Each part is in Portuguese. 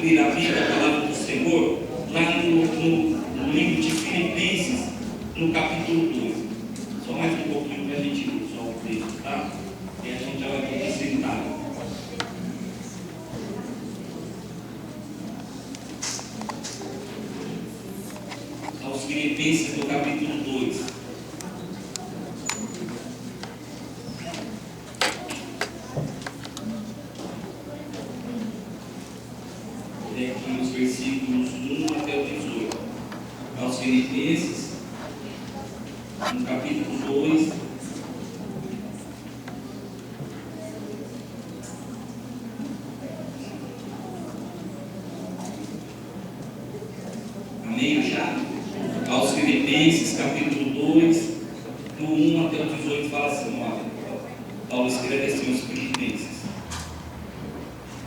ouvir a vida, a palavra do Senhor, lá no livro de Filipenses, no capítulo 2. Só mais um pouquinho para a gente ler só o texto, tá? E a gente já vai poder sentar. Aos Filipenses, no capítulo 2. Aqui os versículos 1 até o 18. Aos Filipenses, no capítulo 2, amém já? Aos Filipenses, capítulo 2, do 1 até o 18, fala assim, olha, Paulo escreve assim aos Filipenses: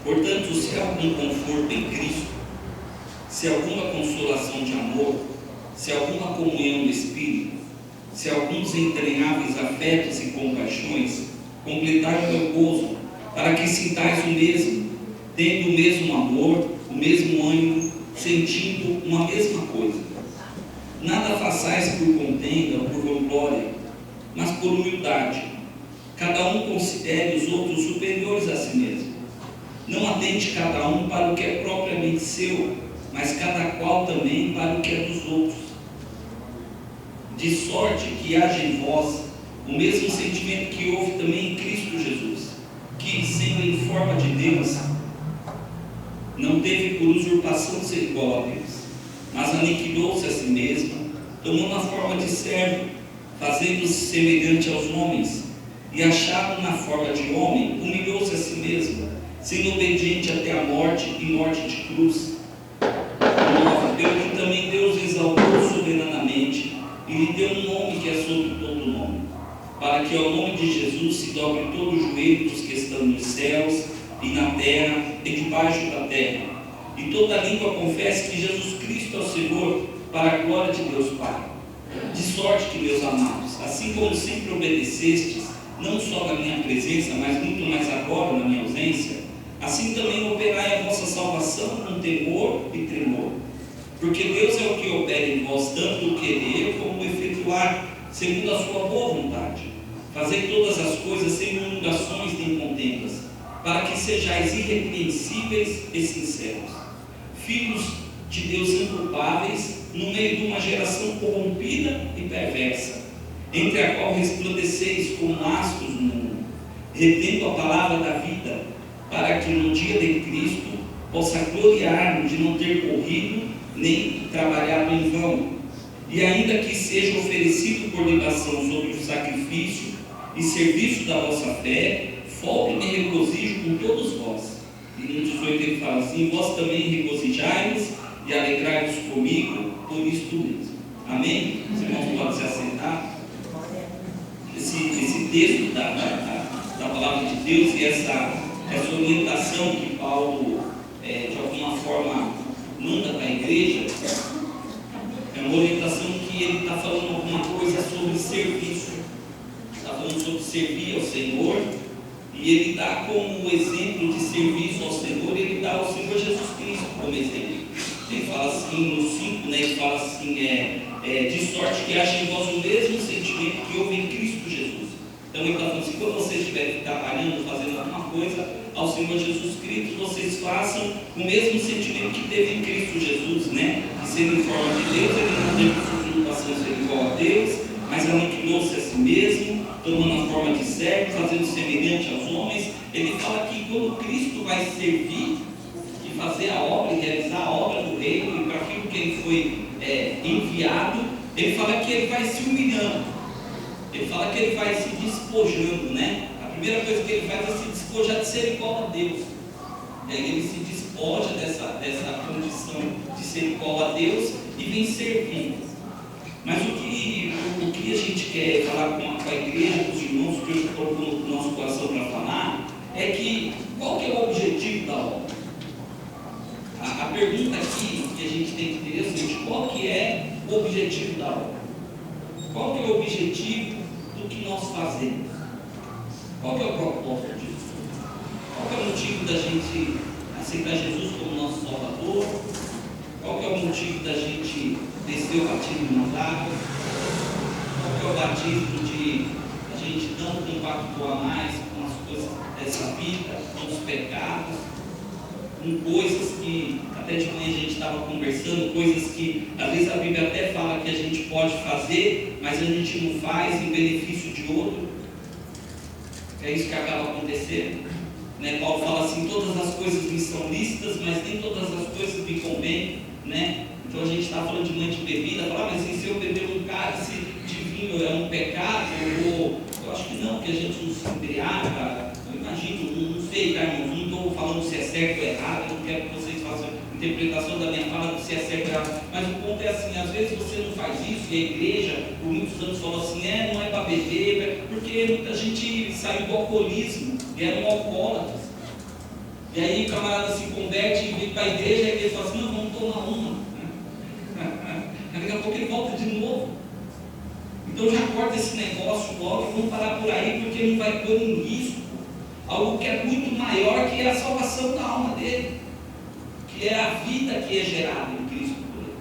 portanto, se há algum conforto em Cristo, se há alguma consolação de amor, se há alguma comunhão do Espírito, se há alguns entranháveis afetos e compaixões, completai o meu gozo, para que sintais o mesmo, tendo o mesmo amor, o mesmo ânimo, sentindo uma mesma coisa. Nada façais por contenda ou por vanglória, mas por humildade. Cada um considere os outros superiores a si mesmo. Não atente cada um para o que é propriamente seu, mas cada qual também para o que é dos outros. De sorte que haja em vós o mesmo sentimento que houve também em Cristo Jesus, que, sendo em forma de Deus, não teve por usurpação ser igual a Deus, mas aniquilou-se a si mesmo, tomando a forma de servo, fazendo-se semelhante aos homens, e achado na forma de homem, humilhou-se a si mesmo, sendo obediente até a morte e morte de cruz. Pelo que também Deus exaltou soberanamente e lhe deu um nome que é sobre todo nome, para que ao nome de Jesus se dobre todo o joelho dos que estão nos céus e na terra e debaixo da terra, e toda língua confesse que Jesus Cristo é o Senhor, para a glória de Deus Pai. De sorte que, meus amados, assim como sempre obedecestes, não só na minha presença, mas muito mais agora na minha ausência, assim também operai a vossa salvação com temor e tremor. Porque Deus é o que opera em vós tanto o querer como o efetuar, segundo a sua boa vontade. Fazei todas as coisas sem murmurações nem contendas, para que sejais irrepreensíveis e sinceros, filhos de Deus inculpáveis, no meio de uma geração corrompida e perversa, entre a qual resplandeceis como astros no mundo, retendo a palavra da vida, para que no dia de Cristo possa gloriar-me de não ter corrido nem trabalhado em vão, e ainda que seja oferecido por libação sobre o sacrifício e serviço da vossa fé, folgue e regozijo com todos vós. E no 18 ele fala assim: vós também regozijai-vos e alegrai-vos comigo por isto mesmo. Amém? Os irmãos podem se assentar. Esse texto da palavra de Deus e essa orientação que Paulo de alguma forma manda para a igreja, é uma orientação que ele está falando alguma coisa sobre serviço, está falando sobre servir ao Senhor, e ele dá como exemplo de serviço ao Senhor, ele dá o Senhor Jesus Cristo como exemplo. Ele fala assim no 5, né, ele fala assim, de sorte que haja em vós o mesmo sentimento que houve em Cristo Jesus. Então ele está falando assim: quando vocês estiverem trabalhando, fazendo alguma coisa ao Senhor Jesus Cristo, vocês façam o mesmo sentimento que teve em Cristo Jesus, né? Que sendo em forma de Deus, ele não teve por usurpação ser igual a Deus, mas aniquilou-se a si mesmo, tomando a forma de servo, fazendo semelhante aos homens. Ele fala que quando Cristo vai servir e fazer a obra e realizar a obra do reino, e para aquilo que ele foi enviado, ele fala que ele vai se humilhando. Ele fala que ele vai se despojando, né? A primeira coisa que ele faz é se despojar de ser igual a Deus. E aí ele se despoja dessa condição de ser igual a Deus e vem servir. Mas o que a gente quer falar com a igreja, com os irmãos, que eu estou colocando no nosso coração para falar, é que qual que é o objetivo da obra? A pergunta aqui que a gente tem que ter é o seguinte: qual que é o objetivo da obra? Qual que é o objetivo do que nós fazemos? Qual que é o propósito disso? Qual que é o motivo da gente aceitar Jesus como nosso Salvador? Qual que é o motivo da gente descer o batismo nas águas? Qual que é o batismo de a gente não compactuar mais com as coisas dessa vida, com os pecados, com coisas que até de manhã a gente estava conversando, coisas que às vezes a Bíblia até fala que a gente pode fazer, mas a gente não faz em benefício de outro. É isso que acaba acontecendo, né? Paulo fala assim: todas as coisas me são lícitas, mas nem todas as coisas me convêm, né? Então a gente está falando de manhã de bebida, fala, mas se eu beber um cálice de vinho é um pecado? Eu acho que não, porque a gente não se embriaga. Eu imagino, não sei, tá, irmãos? Não estou falando se é certo ou errado, eu não quero que vocês façam interpretação da minha fala se é certo ou errado, mas o ponto é assim: às vezes você não faz isso, e a igreja por muitos anos falou assim: não é para beber, porque muita gente saiu do alcoolismo e eram alcoólatras. E aí o camarada se converte e vem para a igreja fala assim: não, vamos tomar uma. Daqui a pouco ele volta de novo. Então já corta esse negócio logo e vamos parar por aí, porque ele vai pôr em risco algo que é muito maior, que é a salvação da alma dele, que é a vida que é gerada em Cristo por ele.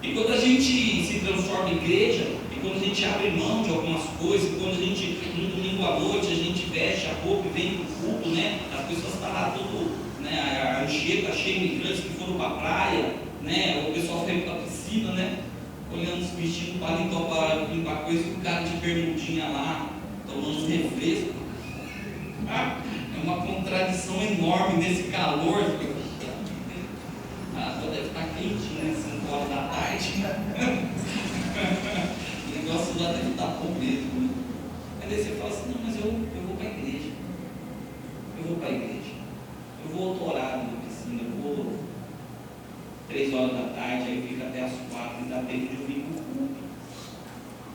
E quando a gente se transforma em igreja, e quando a gente abre mão de algumas coisas, quando a gente, no domingo à noite, a gente veste a roupa e vem para o culto, né? As pessoas estão lá tudo, né? A Anchieta está cheia de imigrantes que foram para a praia, né? O pessoal foi para a piscina, né? Olhando os vestidos paletó para limpar coisa, e o cara de bermudinha lá, tomando um refresco. É uma contradição enorme nesse calor. A água deve estar quentinha, né? 5 horas da tarde. O negócio lá deve estar bom mesmo, né? Aí você fala assim: não, mas eu vou para a igreja. Eu vou para a igreja. Eu vou outro horário na piscina. Eu vou 3 horas da tarde, aí fica até as 4 e dá tempo de eu vir para o culto.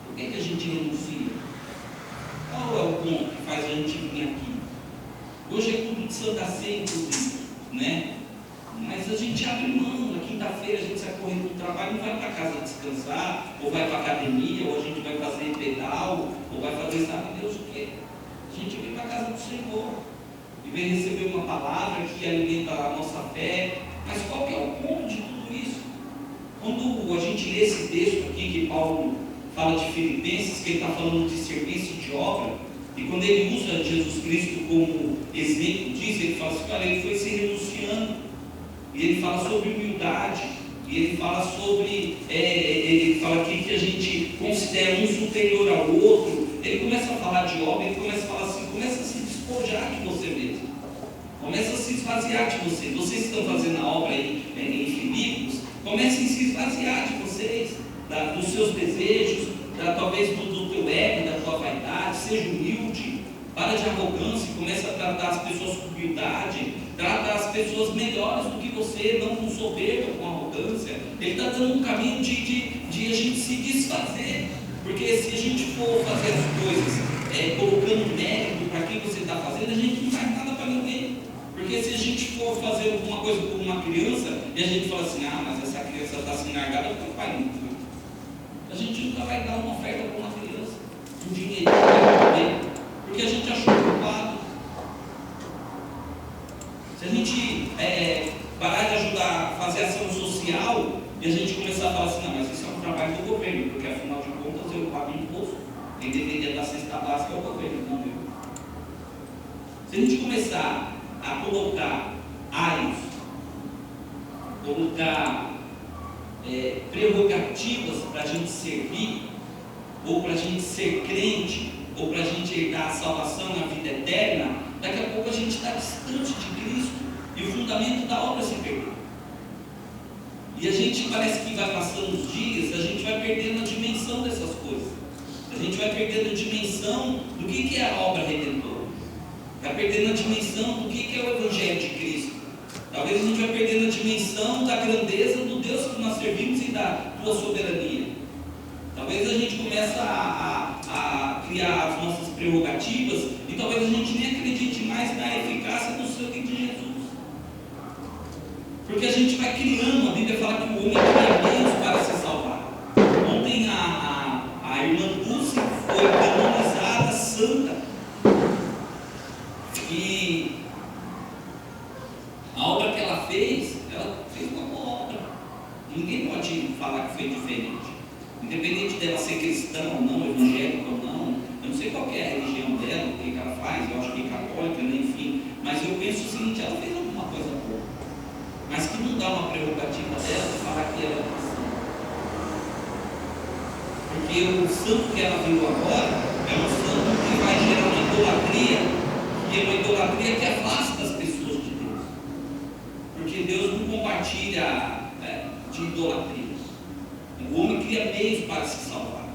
Por que a gente renuncia? Qual é o ponto que faz a gente vir aqui? Hoje é culto de Santa Ceia, inclusive, né? Mas a gente abre mão. Na quinta-feira a gente sai correndo do trabalho, não vai para casa descansar, ou vai para a academia, ou a gente vai fazer pedal, ou vai fazer sabe Deus o quê? A gente vem para a casa do Senhor e vem receber uma palavra que alimenta a nossa fé. Mas qual que é o ponto de tudo isso? Quando a gente lê esse texto aqui que Paulo fala de Filipenses, que ele está falando de serviço, de obra, e quando ele usa Jesus Cristo como exemplo disso, ele fala assim: olha, ele foi se renunciando, e ele fala sobre humildade, e ele fala sobre, ele fala aqui que a gente considera um superior ao outro. Ele começa a falar de obra, ele começa a falar assim: começa a se despojar de você mesmo, começa a se esvaziar de você. Vocês que estão fazendo a obra em Filipos, comecem a se esvaziar de vocês, dos seus desejos, talvez do teu ego, da tua vaidade. Seja humilde, para de arrogância, começa a tratar as pessoas com humildade, trata as pessoas melhores do que você, não com soberba, com arrogância. Ele está dando um caminho de a gente se desfazer, porque se a gente for fazer as coisas colocando mérito para quem você está fazendo, a gente não faz nada para ninguém. Porque se a gente for fazer alguma coisa por uma criança e a gente fala assim: mas essa criança está assim largada porque o pai não viu, a gente nunca vai dar uma oferta para uma criança, um dinheirinho para comer, porque a gente achou culpado. Se a gente parar de ajudar a fazer ação social e a gente começar a falar assim: não, mas isso é um trabalho do governo, porque afinal de contas eu pago imposto, quem deveria dar cesta básica é o governo, não eu. Se a gente começar a colocar áreas, colocar prerrogativas para a gente servir, ou para a gente ser crente, ou para a gente herdar a salvação na vida eterna, daqui a pouco a gente está distante de Cristo e o fundamento da obra se perdeu. E a gente parece que vai passando os dias, a gente vai perdendo a dimensão dessas coisas, a gente vai perdendo a dimensão do que é a obra redentora. Vai perdendo a dimensão do que é o Evangelho de Cristo. Talvez a gente vai perdendo a dimensão da grandeza do Deus que nós servimos e da tua soberania. Talvez a gente comece a criar as nossas prerrogativas e talvez a gente nem acredite mais na eficácia do sangue de Jesus. Porque a gente vai criando, a Bíblia fala que o homem cria meios para se salvar. Ontem a irmã Dulce foi canonizada santa. E a obra que ela fez, Ela fez uma boa obra. Ninguém pode falar que foi diferente. Independente dela ser cristã ou não, evangélica ou não, eu não sei qual que é a religião dela, o que ela faz, eu acho que é católica, né? Enfim. Mas eu penso o seguinte, ela fez alguma coisa boa. Mas que não dá uma prerrogativa dela de falar que ela é cristã. Porque o santo que ela viu agora é um santo que vai gerar uma idolatria, que é uma idolatria que afasta as pessoas de Deus. Porque Deus não compartilha de idolatria. O homem cria meios para se salvar.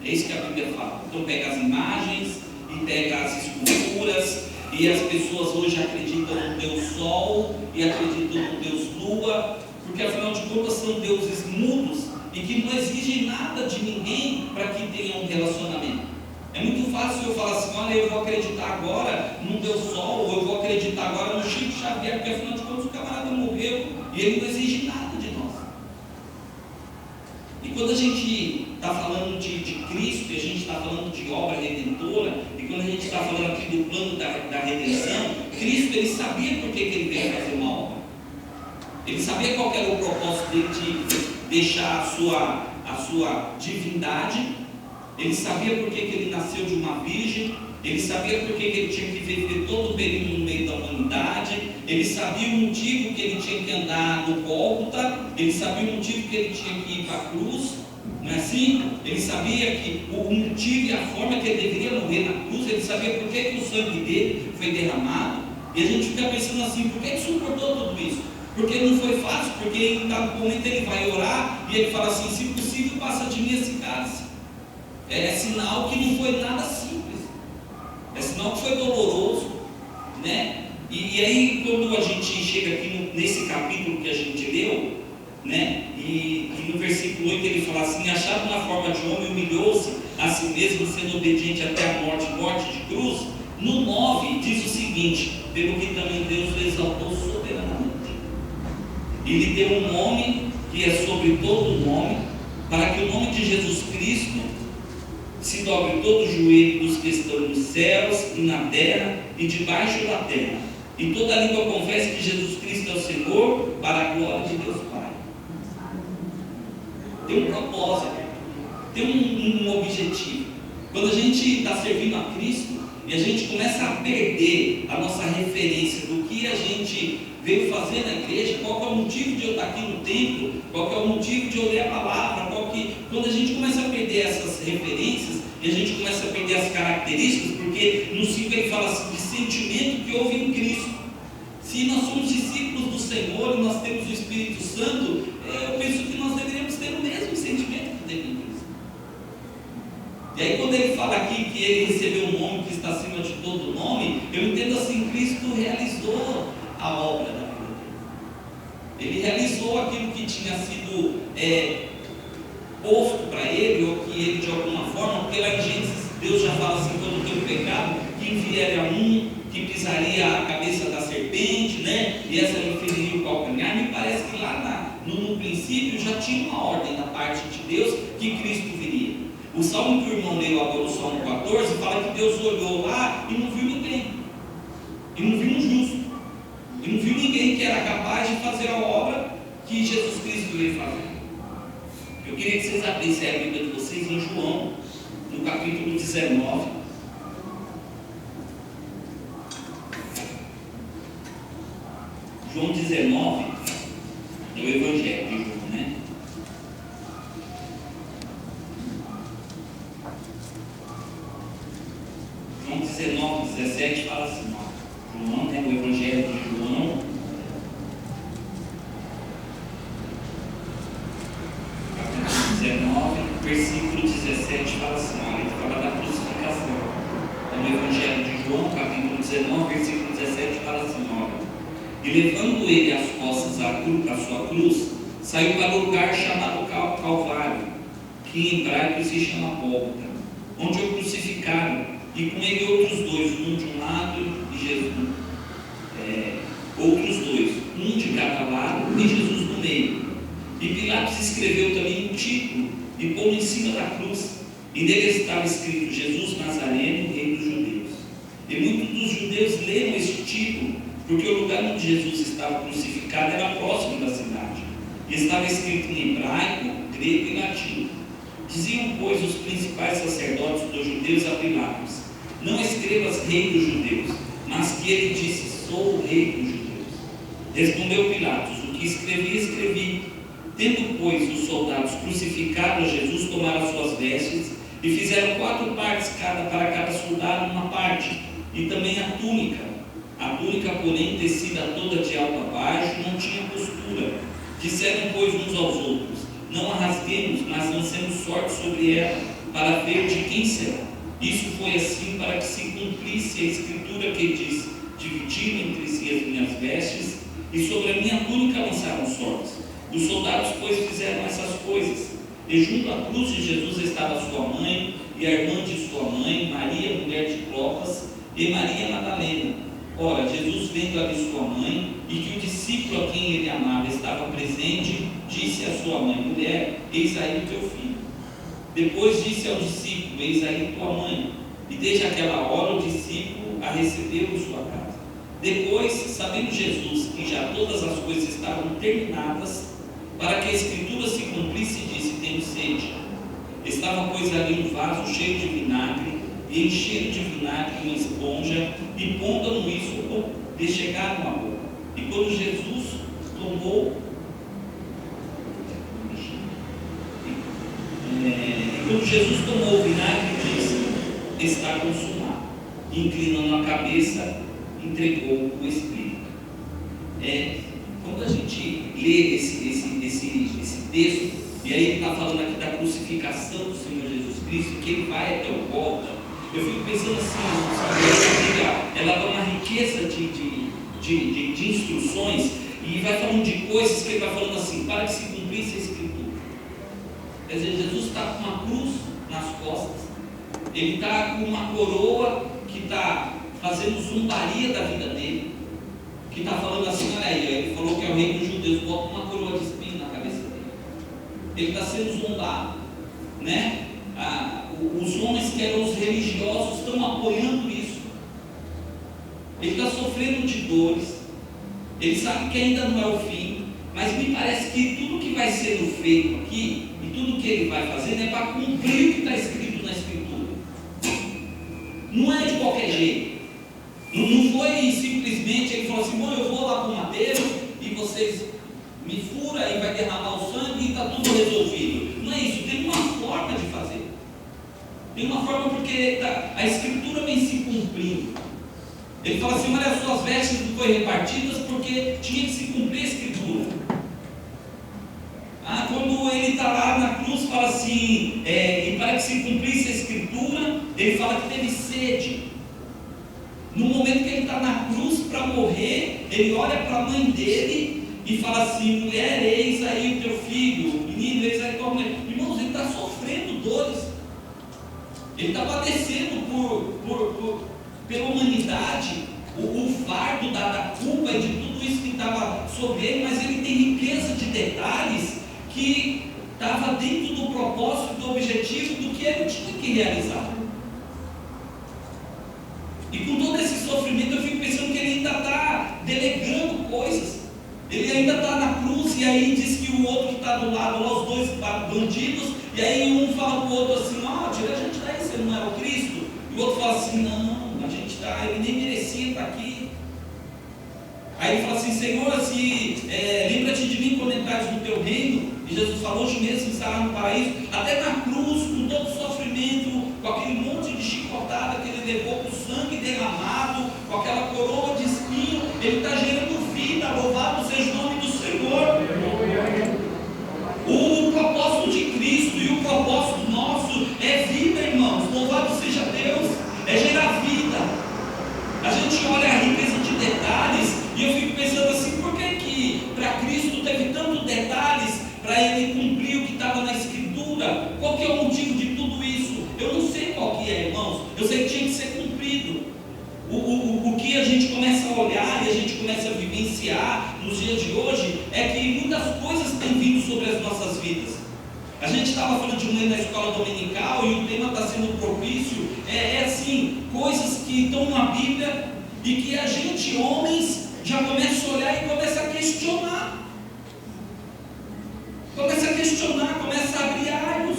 É isso que a Bíblia fala. Então pega as imagens e pega as esculturas, e as pessoas hoje acreditam no Deus Sol e acreditam no Deus Lua, porque afinal de contas são deuses mudos e que não exigem nada de ninguém para que tenha um relacionamento. É muito fácil eu falar assim, olha, eu vou acreditar agora no Deus Sol, ou eu vou acreditar agora no Chico Xavier, porque afinal de contas o camarada morreu e ele não exige nada de nós. E quando a gente está falando de Cristo, e a gente está falando de obra redentora, e quando a gente está falando aqui do plano da redenção, Cristo, ele sabia por que ele veio fazer uma obra. Ele sabia qual era o propósito dele de deixar a sua divindade. Ele sabia por que ele nasceu de uma virgem. Ele sabia por que ele tinha que viver todo o período no meio da humanidade. Ele sabia o motivo que ele tinha que andar no Gólgota. Ele sabia o motivo que ele tinha que ir para a cruz. Não é assim? Ele sabia que o motivo e a forma que ele deveria morrer na cruz. Ele sabia por que o sangue dele foi derramado. E a gente fica pensando assim, por que ele suportou tudo isso? Porque não foi fácil, porque em dado momento ele vai orar e ele fala assim, se possível passa de mim esse cálice. É sinal que não foi nada simples, é sinal que foi doloroso, né? E aí quando a gente chega aqui nesse capítulo que a gente leu, né? E no versículo 8 ele fala assim, achado na forma de homem, humilhou-se a si mesmo, sendo obediente até a morte de cruz. No 9 diz o seguinte, pelo que também Deus o exaltou soberanamente. E lhe deu um nome que é sobre todo nome, para que o nome de Jesus Cristo se dobre todo o joelho dos que estão nos céus e na terra e debaixo da terra, e toda a língua confesse que Jesus Cristo é o Senhor, para a glória de Deus Pai. Tem um propósito, tem um objetivo. Quando a gente está servindo a Cristo e a gente começa a perder a nossa referência do que a gente veio fazer na igreja, qual é o motivo de eu estar aqui no templo, qual é o motivo de eu ler a palavra, quando a gente começa a perder essas referências e a gente começa a perder as características, porque no 5 ele fala assim, de sentimento que houve em Cristo. Se nós somos discípulos do Senhor e nós temos o Espírito Santo, eu penso que nós deveríamos ter o mesmo sentimento que teve em Cristo. E aí quando ele fala aqui que ele recebeu um nome que está acima de todo nome, eu entendo assim, Cristo realizou a obra da vida dele. Ele realizou aquilo que tinha sido posto para ele, ou que ele de alguma forma, porque lá em Gênesis Deus já fala assim, quando tem o pecado, que enviaria um, que pisaria a cabeça da serpente, né? E essa lhe feriria o calcanhar. Me parece que lá no princípio já tinha uma ordem da parte de Deus que Cristo viria. O salmo que o irmão leu agora, o salmo 14, fala que Deus olhou lá e não viu ninguém, e não viu um justo, e não viu ninguém que era capaz de fazer a obra que Jesus Cristo veio fazer. Eu queria que vocês abrissem a Bíblia de vocês em João, no capítulo 19. João 19, é o Evangelho de João, né? João 19, 17 fala assim, ó, João, né, o Evangelho de João, capítulo 19, versículo 17 fala assim, ó, ele fala da crucificação. Então, o Evangelho de João, capítulo 19, versículo 17 fala assim, ó, e levando ele às costas a sua cruz, saiu para o lugar chamado Calvário, que em hebraico se chama Gólgota, onde o crucificaram, e com ele outros dois, um de um lado e Jesus, outros dois, um de cada lado e Jesus no meio. E Pilatos escreveu também um título e pôs em cima da cruz, e nele estava escrito Jesus Nazareno, Rei dos Judeus. E muitos dos judeus leram esse título, porque o lugar onde Jesus estava crucificado era próximo da estava escrito em hebraico, grego e latim. Diziam, pois, os principais sacerdotes dos judeus a Pilatos: não escrevas rei dos judeus, mas que ele disse: sou o rei dos judeus. Respondeu Pilatos: o que escrevi, escrevi. Tendo, pois, os soldados crucificado a Jesus, tomaram suas vestes e fizeram 4 partes para cada soldado, uma parte, e também a túnica. A túnica, porém, tecida toda de alto a baixo, não tinha costura. Disseram, pois, uns aos outros: não a rasguemos, mas lancemos sorte sobre ela, para ver de quem será. Isso foi assim para que se cumprisse a escritura que diz: dividiram entre si as minhas vestes, e sobre a minha túnica lançaram sortes. Os soldados, pois, fizeram essas coisas. E junto à cruz de Jesus estava sua mãe, e a irmã de sua mãe, Maria, mulher de Clopas, e Maria Madalena. Ora, Jesus, vendo ali sua mãe, e que o discípulo a quem ele amava estava presente, disse à sua mãe: mulher, eis aí o teu filho. Depois disse ao discípulo: eis aí tua mãe. E desde aquela hora o discípulo a recebeu em sua casa. Depois, sabendo Jesus que já todas as coisas estavam terminadas, para que a escritura se cumprisse, disse: tenho sede. Estava, pois, ali um vaso cheio de vinagre, e encheram de vinagre uma esponja, e pondo no isopor, lhe chegaram à boca. E quando Jesus tomou o vinagre, disse: está consumado. E, inclinando a cabeça, entregou o Espírito. Quando a gente lê esse texto, e aí ele está falando aqui da crucificação do Senhor Jesus Cristo, que ele vai até o Gólgota, eu fico pensando assim, sabe, ela dá uma riqueza de instruções, e vai falando de coisas que ele vai falando assim, para que se cumprisse a Escritura. Quer dizer, Jesus está com uma cruz nas costas, ele está com uma coroa que está fazendo zombaria da vida dele, que está falando assim: olha aí, ele falou que é o rei dos judeus, bota uma coroa de espinho na cabeça dele. Ele está sendo zombado, né? Os homens que eram os religiosos estão apoiando isso. Ele está sofrendo de dores, ele sabe que ainda não é o fim, mas me parece que tudo que vai sendo feito aqui, e tudo que ele vai fazendo, é para cumprir o que está escrito na Escritura. Não é de qualquer jeito. Não foi simplesmente ele falou assim: bom, eu vou lá para o madeiro e vocês me furam e vai derramar o sangue e está tudo resolvido. Não é isso, tem uma forma de fazer. Tem uma forma, porque a Escritura vem se cumprindo. Ele fala assim: olha, as suas vestes não foram repartidas porque tinha que se cumprir a Escritura. Quando ele está lá na cruz, fala assim, e para que se cumprisse a Escritura, ele fala que teve sede. No momento que ele está na cruz para morrer, ele olha para a mãe dele e fala assim: mulher, eis aí o teu filho, menino, eis aí tua mulher. Irmãos, ele está sofrendo dores, ele está padecendo pela humanidade, o fardo da culpa e de tudo isso que estava sobre ele, mas ele tem riqueza de detalhes que estava dentro do propósito, do objetivo, do que ele tinha que realizar. E com todo esse sofrimento, eu fico pensando que ele ainda está delegando coisas. Ele ainda está na cruz, e aí diz que o outro que está do lado, lá, os dois bandidos, e aí um fala para o outro assim: tira a gente daí, você não é o Cristo. E o outro fala assim: não, a gente está, ele nem merecia estar aqui. Aí ele fala assim: Senhor, lembra-te de mim quando entrares no teu reino. E Jesus falou: hoje mesmo estará no paraíso. Até na cruz, com todo o sofrimento, com aquele monte de chicotada que ele levou, com o sangue derramado, com aquela coroa de espinho, ele está gerando vida. Louvado seja o nome do Senhor. O propósito de Cristo e o propósito nosso é vida, irmãos. Louvado seja Deus. É gerar vida. A gente olha a riqueza de detalhes e eu fico pensando assim: por que para Cristo teve tantos detalhes para ele cumprir o que estava na Escritura? Qual que é o motivo de tudo isso? Eu não sei qual que é, irmãos. Eu sei que tinha que ser cumprido. O que a gente começa a olhar e a gente começa a vivenciar nos dias de hoje é que muitas coisas têm vindo sobre as nossas vidas. A gente estava falando de manhã na escola dominical e o tema está sendo propício. Assim, coisas que estão na Bíblia e que a gente, homens, já começa a olhar e começa a questionar. questionar, começa a abrir olhos.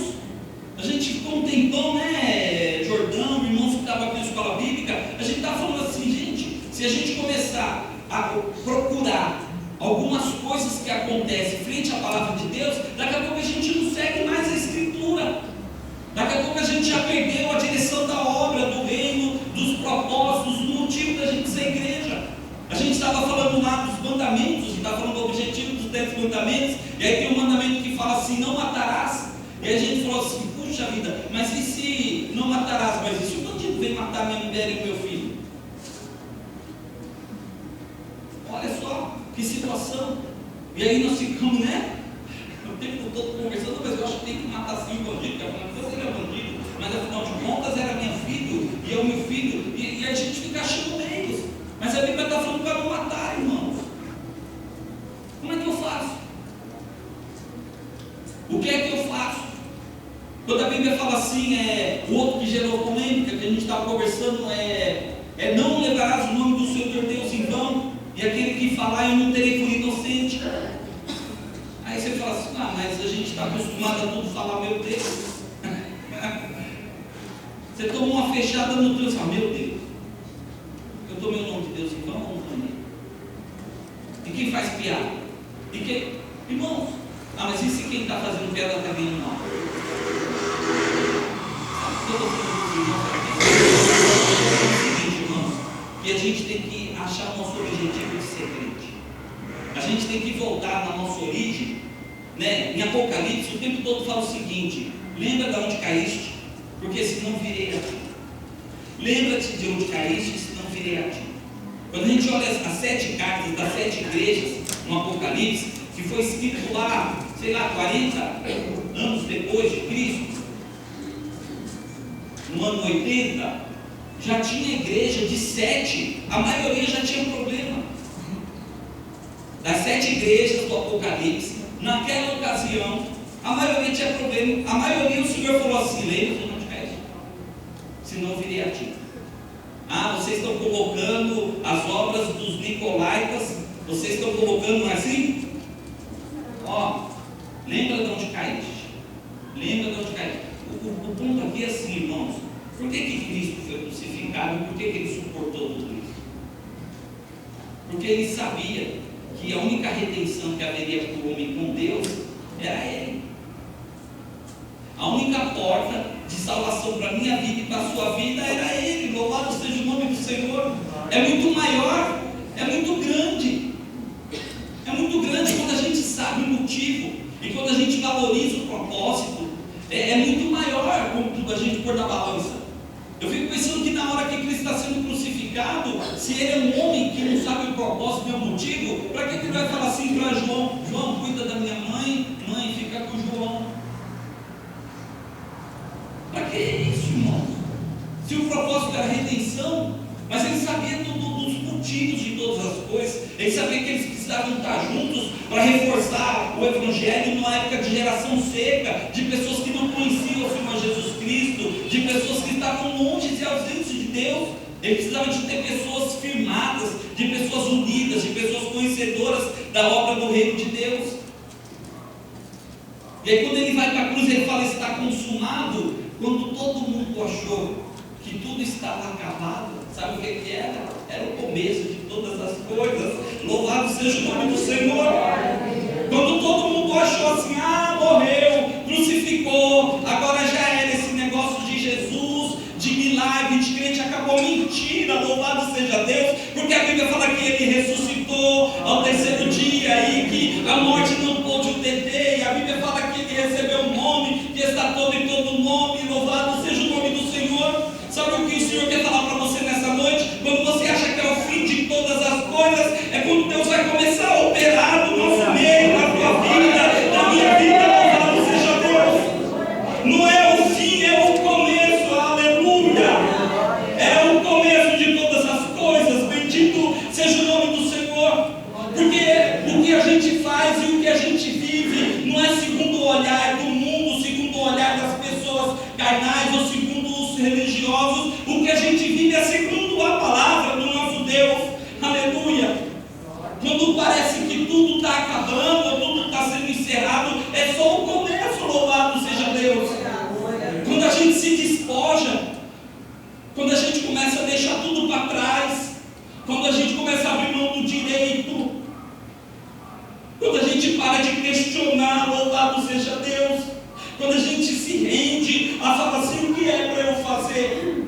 A gente ficou um tempão, né, Jordão, irmãos que estavam aqui na escola bíblica, a gente estava falando assim, gente, se a gente começar a procurar algumas coisas que acontecem frente à palavra de Deus, daqui a pouco a gente não segue mais a Escritura. Daqui a pouco a gente já perdeu a direção da obra, do reino, dos propósitos, do motivo da gente ser igreja. A gente estava falando lá dos mandamentos, a gente estava falando do objetivo dos 10 mandamentos, e aí tem um mandamento que fala assim, não matarás. E aí a gente falou assim, puxa vida, mas e se não matarás? Mas e se o bandido vem matar minha mulher e meu filho? Olha só, que situação. E aí nós ficamos, né? O tempo todo conversando, mas eu acho que tem que matar sim o bandido, porque você era bandido, mas afinal de contas era minha filho, e é o meu filho, e a gente fica achando meios. Mas a Bíblia está falando para não matar, irmãos. Como é que eu faço? O que é que eu faço? Quando a Bíblia fala assim, o outro que gerou polêmica, que a gente estava conversando, não levarás o nome do Senhor Deus em vão, e aquele que falar eu não terei por inocente. Aí você fala assim, mas a gente está acostumado a tudo falar, meu Deus. Você tomou uma fechada no teu, meu Deus, eu tomei o nome de Deus em vão ou não tomei? E quem faz piada? E quem? Irmãos, mas e se quem está fazendo piada está ganhando mal? E a gente tem que achar o nosso objetivo de ser crente. A gente tem que voltar na nossa origem, né? Em Apocalipse, o tempo todo fala o seguinte: lembra de onde caíste, porque senão virei a ti. Lembra-te de onde caíste, senão virei a ti. Quando a gente olha as 7 cartas das 7 igrejas no Apocalipse, que foi escrito lá, 40 anos depois de Cristo, no ano 80, já tinha igreja de 7, a maioria já tinha problema. Das 7 igrejas do Apocalipse, naquela ocasião, a maioria tinha problema. A maioria o Senhor falou assim: lembra de onde caíste, senão virei a ti. Vocês estão colocando as obras dos Nicolaítas, vocês estão colocando assim? Lembra de onde caíste. Lembra de onde caíste. O ponto aqui é assim, irmãos: por que Cristo foi crucificado e por que ele suportou tudo isso? Porque ele sabia que a única redenção que haveria para o homem com Deus era ele. A única porta de salvação para a minha vida e para a sua vida era ele. Louvado seja o nome do Senhor. É muito maior, é muito grande. É muito grande quando a gente sabe o motivo e quando a gente valoriza o propósito. É muito maior quando a gente pôr na balança. Eu fico pensando que na hora que Cristo está sendo crucificado, se ele é um homem que não sabe o propósito e o motivo, para que ele vai falar assim para João: João, cuida da minha mãe, mãe, fica com João? Para que isso, irmão? Se o propósito era a redenção, mas ele sabia dos motivos de todas as coisas, ele sabia que eles precisavam estar juntos para reforçar o Evangelho numa época de geração seca, de pessoas que não conheciam o Senhor Jesus Cristo, de pessoas que estavam longe e ausentes de Deus. Ele precisava de ter pessoas firmadas, de pessoas unidas, de pessoas conhecedoras da obra do reino de Deus. E aí quando ele vai para a cruz, ele fala: está consumado. Quando todo mundo achou que tudo estava acabado, sabe o que era? Era o começo de todas as coisas. Louvado seja o nome do Senhor. Quando todo mundo achou assim: morreu, crucificou, agora já era esse negócio de Jesus, de milagre, de crente, acabou. Mentira, louvado seja Deus, porque a Bíblia fala que ele ressuscitou ao 3º dia e que a morte não pôde o deter, e a Bíblia fala que ele recebeu um nome que está todo em todo nome. Louvado seja o nome do Senhor. Sabe o que o Senhor quer falar para você nessa noite? Quando você acha que é o fim de todas as coisas, é quando Deus vai começar a operar no nosso meio, na tua vida, na minha vida. Louvado seja Deus. Não é o fim, é o começo. Aleluia. É o começo de todas as coisas. Bendito seja o nome do Senhor. Porque o que a gente faz e o que a gente vive não é segundo o olhar do mundo, segundo o olhar das pessoas carnais ou segundo os religiosos. O que a gente vive é segundo a palavra do nosso Deus. Aleluia. Quando parece que tudo está acabando, tudo está sendo encerrado, é só o começo. Quando a gente para de questionar, louvado seja Deus. Quando a gente se rende a falar assim, o que é para eu fazer?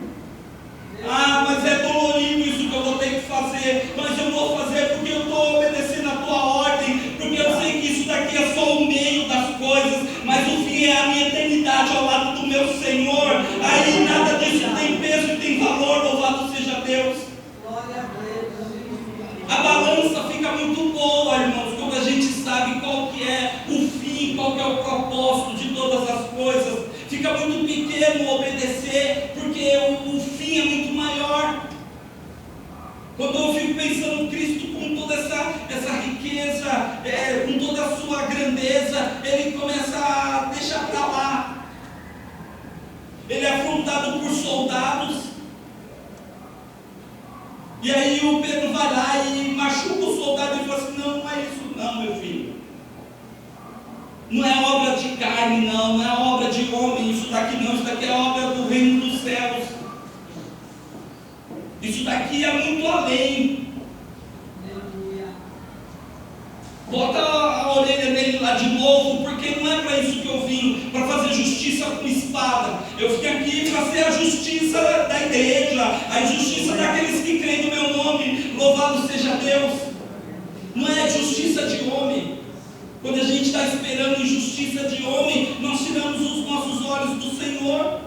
Ah, mas é dolorido isso que eu vou ter que fazer, mas eu vou fazer porque eu estou obedecendo a tua ordem, porque eu sei que isso daqui é só o meio das coisas, mas o fim é a minha eternidade ao lado do meu Senhor. Aí nada disso tem peso e tem valor, louvado seja Deus. A balança fica muito boa, irmãos, quando a gente sabe qual que é o fim, qual que é o propósito de todas as coisas. Fica muito pequeno obedecer, porque o fim é muito maior. Quando eu fico pensando Cristo com toda essa riqueza, com toda a sua grandeza, ele começa a deixar para lá. Ele é afrontado por soldados. E aí o Pedro vai lá e machuca o soldado e fala assim: não é isso não, meu filho. Não é obra de carne não é obra de homem, isso daqui não, isso daqui é obra do reino dos céus. Isso daqui é muito além. Bota a orelha dele lá de novo, porque não é para isso que eu vim, para fazer justiça com espada. Eu vim aqui para ser a justiça da igreja, a justiça daqueles que creem no meu nome. Louvado seja Deus. Não é justiça de homem. Quando a gente está esperando justiça de homem, nós tiramos os nossos olhos do Senhor.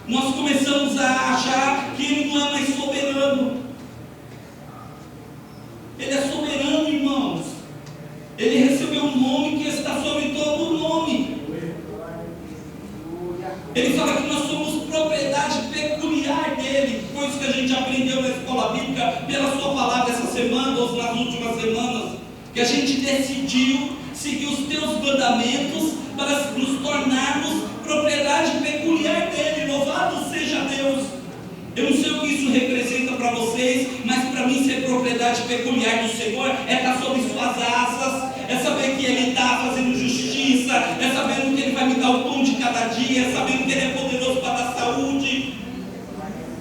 Nós começamos a achar que Ele não é mais soberano. Ele é soberano, irmãos. Ele recebeu um nome que está sobre todo o nome. Ele fala que nós somos propriedade peculiar dele. Foi isso que a gente aprendeu na escola bíblica, pela sua palavra essa semana, ou nas últimas semanas, que a gente decidiu seguir os teus mandamentos para nos tornarmos propriedade peculiar dele. Louvado seja Deus. Eu não sei o que isso representa para vocês, mas para mim ser propriedade peculiar do Senhor é estar sob suas asas, é saber que Ele está fazendo justiça, é sabendo que Ele vai me dar o pão de cada dia, é sabendo que Ele é poderoso para dar saúde,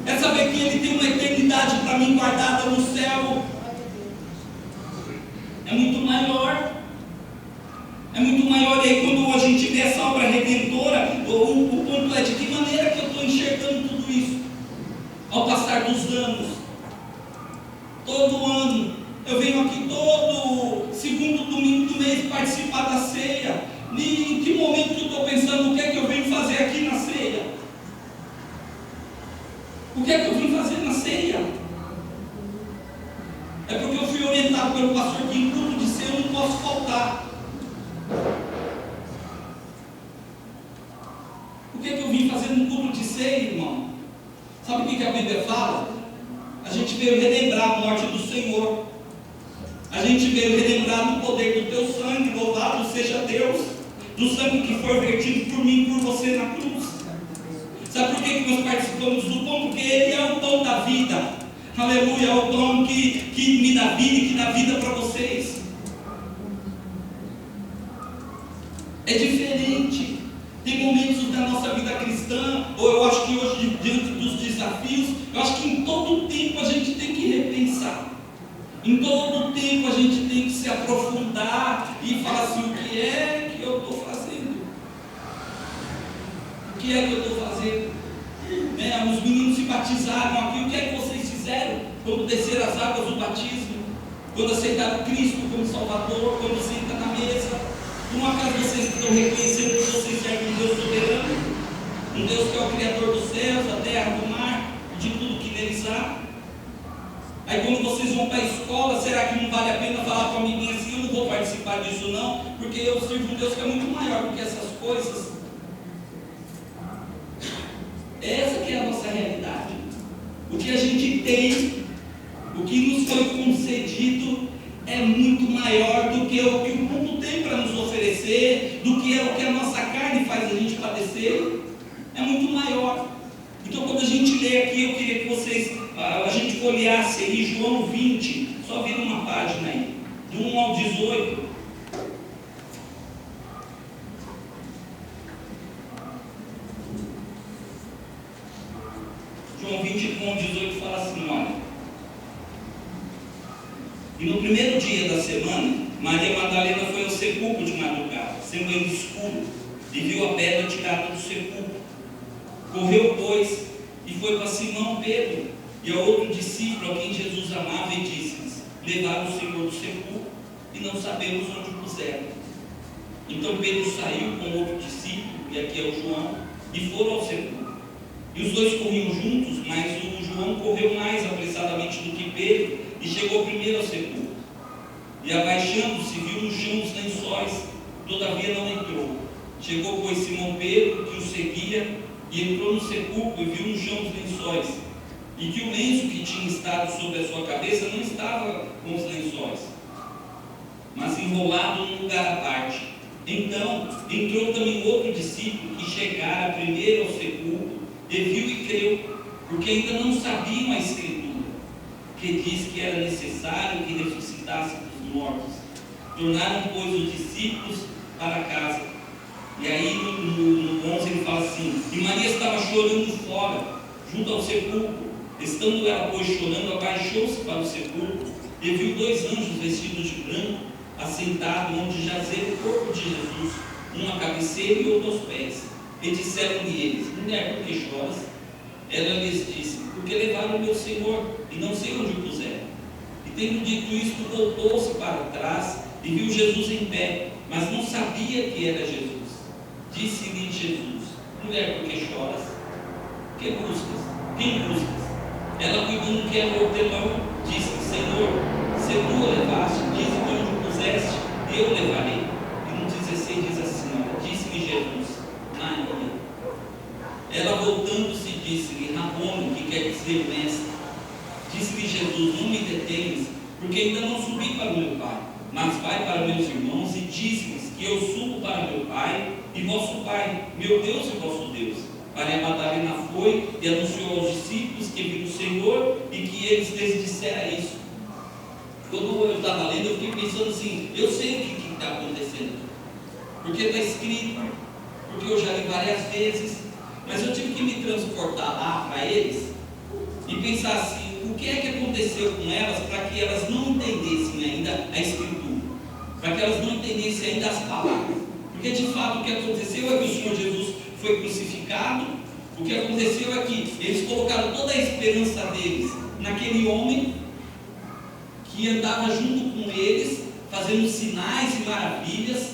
é saber que Ele tem uma eternidade para mim guardada no céu. É muito maior. É muito maior. E aí quando a gente vê essa obra redentora, o ponto é de que maneira que eu estou enxergando tudo isso ao passar dos anos. Todo ano eu venho aqui todo segundo domingo do mês participar da ceia. E em que momento que eu estou pensando o que é que eu venho fazer aqui na ceia? O que é que eu vim fazer na ceia? É porque eu fui orientado pelo pastor que em culto de ceia eu não posso faltar. O que é que eu vim fazer no culto de ceia, irmão? Sabe o que a Bíblia fala? A gente veio relembrar a morte do Senhor. A gente veio relembrar do poder do teu sangue, louvado seja Deus, do sangue que foi vertido por mim e por você na cruz. Sabe por que nós participamos do pão? Porque Ele é o pão da vida. Aleluia, é o pão que me dá vida e que dá vida para vocês. É diferente. Tem momentos da nossa vida cristã, ou eu acho que hoje, diante dos desafios, eu acho que em todo tempo a gente tem que repensar. Em todo tempo a gente tem que se aprofundar e falar assim: o que é que eu estou fazendo? O que é que eu estou fazendo? Os meninos se batizaram aqui. O que é que vocês fizeram quando desceram as águas do batismo? Quando aceitaram Cristo como Salvador? Quando sentam na mesa? Por um acaso vocês estão reconhecendo que vocês servem um Deus soberano? Um Deus que é o Criador dos céus, da terra, do mar, de tudo que neles há? Aí quando vocês vão para a escola, será que não vale a pena falar para a amiguinha assim: eu não vou participar disso não, porque eu sirvo um Deus que é muito maior do que essas coisas? Essa que é a nossa realidade. O que a gente tem, o que nos foi concedido, é muito maior do que o que o mundo tem para nos oferecer, do que é o que a nossa carne faz a gente padecer. É muito maior. Então quando a gente lê aqui, eu queria que vocês, a gente folheasse aí João 20, só vira uma página aí, do 1 ao 18. João 20, 1 ao 18 fala assim: olha. E no primeiro dia da semana, Maria Madalena sepulcro de madrugada, sendo ainda escuro, e viu a pedra tirada do sepulcro. Correu, pois, e foi para Simão Pedro e a outro discípulo a quem Jesus amava, e disse-lhes: levaram o Senhor do sepulcro e não sabemos onde o puseram. Então Pedro saiu com outro discípulo, e aqui é o João, e foram ao sepulcro. E os dois corriam juntos, mas o João correu mais apressadamente do que Pedro e chegou primeiro ao sepulcro. E abaixando-se, viu no chão os lençóis, todavia não entrou. Chegou, pois, Simão Pedro, que o seguia, e entrou no sepulcro e viu no chão os lençóis, e que o lenço que tinha estado sobre a sua cabeça não estava com os lençóis, mas enrolado num lugar à parte. Então entrou também outro discípulo, que chegara primeiro ao sepulcro, e viu e creu, porque ainda não sabiam a Escritura, que diz que era necessário que ressuscitasse dos mortos. Tornaram, pois, os discípulos para casa. E aí no 11 ele fala assim: e Maria estava chorando fora, junto ao sepulcro. Estando ela, pois, chorando, abaixou-se para o sepulcro, e viu dois anjos vestidos de branco, assentados onde jazia o corpo de Jesus, um à cabeceira e outro aos pés. E disseram-lhe eles: mulher, por que choras? Ela lhes disse: porque levaram o meu Senhor, e não sei onde o puseram. E tendo dito isto, voltou-se para trás, e viu Jesus em pé, mas não sabia que era Jesus. Disse-lhe Jesus: mulher, por que choras? Que buscas? Quem buscas? Ela, cuidando que era o hortelão, disse: Senhor, se tu o levaste, dize-me onde o puseste, e eu o levarei. E no 16 diz assim: olha, disse-lhe Jesus: Maria. Ela, voltando-se, disse-lhe: Rabone, que quer dizer mestre. Disse-lhe Jesus: não me detenhas, porque ainda não subi para o meu Pai, mas vai para meus irmãos e diz-lhes que eu subo para meu Pai e vosso Pai, meu Deus e vosso Deus. Maria Madalena foi e anunciou aos discípulos que viram o Senhor e que eles lhes disseram isso. Quando eu estava lendo, eu fiquei pensando assim: eu sei o que está acontecendo, porque está escrito, porque eu já li várias vezes, mas eu tive que me transportar lá para eles e pensar assim: o que é que aconteceu com elas para que elas não entendessem ainda a Escritura, para que elas não entendessem ainda as palavras. Porque de fato o que aconteceu é que o Senhor Jesus foi crucificado. O que aconteceu é que eles colocaram toda a esperança deles naquele homem que andava junto com eles, fazendo sinais e maravilhas,